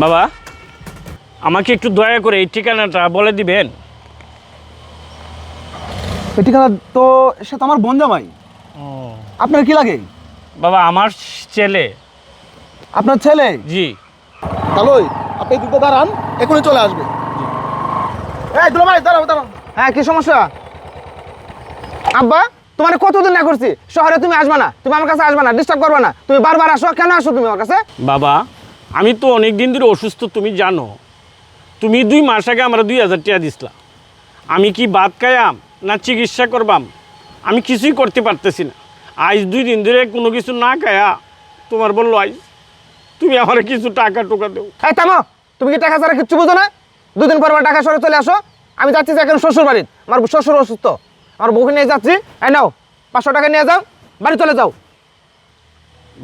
বাবা, আমাকে একটু দয়া করে এই ঠিকানাটা বলে দিবেন। এই ঠিকানা তো সে তো আমার বোন জামাই। আপনার কি লাগে? বাবা, আমার ছেলে। আপনার ছেলে? জি। তাহলে আপনি দুটো দাঁড়ান, এখনই চলে আসবে। এই দুলা ভাই দাঁড়াও দাঁড়াও। হ্যাঁ, কি সমস্যা? আব্বা, তোমার কতদিন না করছি শহরে তুমি আসবা না, তুমি আমার কাছে আসবা না, ডিস্টার্ব করবা না। তুমি বারবার আসো, কেন আসো তুমি আমার কাছে? বাবা, আমি তো অনেক দিন ধরে অসুস্থ, তুমি জানো। তুমি 2 মাস আগে আমরা 2000 টাকা দিসলা। আমি কি ভাত খাইয়াম না চিকিৎসা করবাম, আমি কিছুই করতে পারতেছি না। আজ 2 দিন ধরে কোনো কিছু না খায়া তোমার বললো আজ তুমি আমার কিছু টাকা টোকা দেও। এই থামো, তুমি কি টাকা ছাড়া কিচ্ছু বুঝো না? 2 দিন পর ঢাকা শহরে চলে আসো। আমি যাচ্ছি যে এখন শ্বশুর বাড়ির, আমার শ্বশুর অসুস্থ, আমার বউকে নিয়ে যাচ্ছি। এই নাও 500 টাকা নিয়ে যাও, বাড়ি চলে যাও।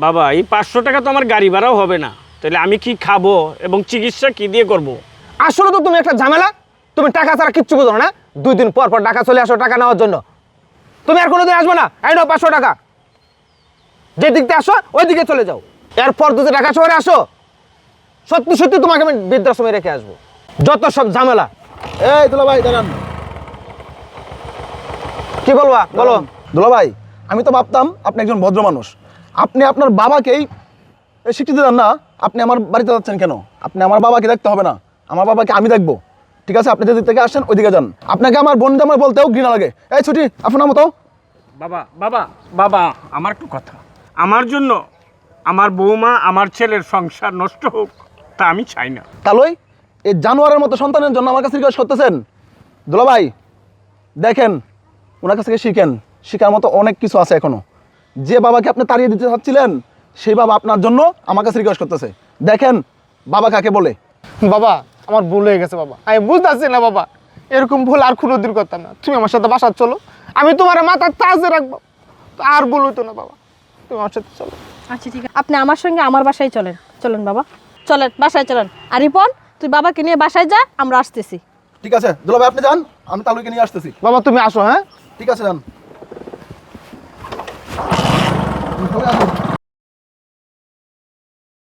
বাবা, এই 500 টাকা তো আমার গাড়ি ভাড়াও হবে না, তাহলে আমি কি খাবো এবং চিকিৎসা কি দিয়ে করব? আসলে তো তুমি একটা ঝামেলা, তুমি টাকা ছাড়া কিচ্ছু বুঝো না। 2 দিন পর পর ঢাকা চলে আসো টাকা নেওয়ার জন্য। তুমি আর কোনোদিন আসবে না। এই নাও 500 টাকা, যে দিক দিয়ে আসো ওই দিকে চলে যাও। এরপর যদি ঢাকা শহরে আসো, সত্যি সত্যি তোমাকে আমি বৃদ্ধাশ্রমে রেখে আসবো। যত সব ঝামেলা। এই দুলা ভাই দাঁড়ান। কি বলবা বলো? দুলা ভাই, আমি তো ভাবতাম আপনি একজন ভদ্র মানুষ। আপনি আপনার বাবাকেই স্বীকৃতি দেন না। আপনি আমার বাড়িতে যাচ্ছেন কেন? আপনি আমার বাবাকে দেখতে হবে না, আমার বাবাকে আমি দেখবো। ঠিক আছে, আপনি যেদিক থেকে আসেন ওইদিকে যান। আপনাকে আমার বোন জামাই বলতেও ঘৃণা লাগে। এই ছুটি আপনার মতো। বাবা বাবা বাবা, আমার একটু কথা। আমার জন্য আমার বৌমা আমার ছেলের সংসার নষ্ট হোক, তা আমি চাই না। তাহলে এই জানোয়ারের মতো সন্তানের জন্য আমার কাছে রিকোয়েস্ট করতেছেন? দুলা ভাই দেখেন, ওনার কাছ থেকে শিখেন, শিখার মতো অনেক কিছু আছে এখনো। যে বাবাকে আপনি তাড়িয়ে দিতে চাচ্ছিলেন, সেই বাবা আপনার জন্য আমার কাছে রিকোয়েস্ট করতেছে। দেখেন বাবা কাকে বলে। বাবা, আমার ভুল হয়ে গেছে বাবা, আমি বুঝতেছি না বাবা, এরকম ভুল আর কোনোদিন করতাম না। তুমি আমার সাথে বাসা চলো, আমি তোমার মাথার তাজে রাখবো, আর ভুল হইতো না বাবা। তুমি আমার সাথে চলো। আচ্ছা ঠিক আছে, আপনি আমার সঙ্গে আমার বাসায় চলেন। চলেন বাবা, চলেন বাসায় চলেন। আর রিপন, তুই বাবাকে নিয়ে বাসায় যা, আমরা আসতেছি। ঠিক আছে দুলা ভাই, আপনি যান, আমি তালুকে নিয়ে আসতেছি। বাবা তুমি আসো। হ্যাঁ ঠিক আছে যান।